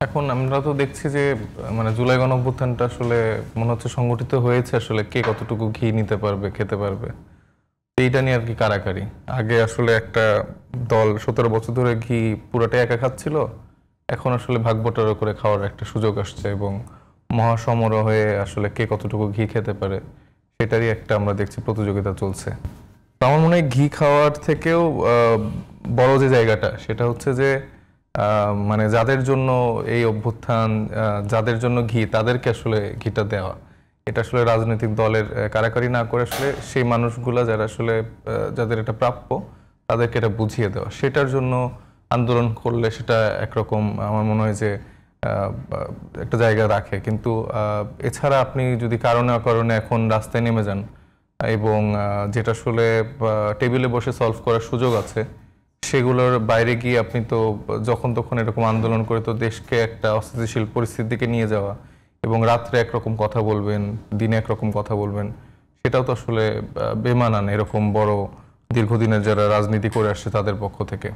এখন আমরা তো দেখছি যে মানে জুলাই গণঅভ্যুত্থানটা আসলে মনে হচ্ছে সংগঠিত হয়েছে আসলে কে কতটুকু ঘি নিতে পারবে খেতে পারবে এইটা নিয়ে আর কি কারাকারি। আগে আসলে একটা দল 17 বছর ধরে ঘি পুরোটাই একা খাচ্ছিল, এখন আসলে ভাগ বটোয়ারা করে খাওয়ার একটা সুযোগ আসছে এবং মহাসমারোহে আসলে কে কতটুকু ঘি খেতে পারে সেটারই একটা আমরা দেখছি প্রতিযোগিতা চলছে। তো আমার মনে হয় ঘি খাওয়ার থেকেও বড় যে জায়গাটা সেটা হচ্ছে যে মানে যাদের জন্য এই অভ্যুত্থান, যাদের জন্য ঘি, তাদেরকে আসলে ঘিটা দেওয়া। এটা আসলে রাজনৈতিক দলের কারাকারি না করে আসলে সেই মানুষগুলা যারা আসলে যাদের এটা প্রাপ্য তাদেরকে এটা বুঝিয়ে দেওয়া, সেটার জন্য আন্দোলন করলে সেটা একরকম আমার মনে হয় যে একটা জায়গা রাখে। কিন্তু এছাড়া আপনি যদি কারণে অকারণে এখন রাস্তায় নেমে যান এবং যেটা আসলে টেবিলে বসে সলভ করার সুযোগ আছে, সেগুলোর বাইরে গিয়ে আপনি তো যখন তখন এরকম আন্দোলন করে তো দেশকে একটা অস্থিতিশীল পরিস্থিতির দিকে নিয়ে যাওয়া এবং রাত্রে একরকম কথা বলবেন, দিনে একরকম কথা বলবেন, সেটাও তো আসলে বেমানান এরকম বড় দীর্ঘদিনের যারা রাজনীতি করে আসছে তাদের পক্ষ থেকে।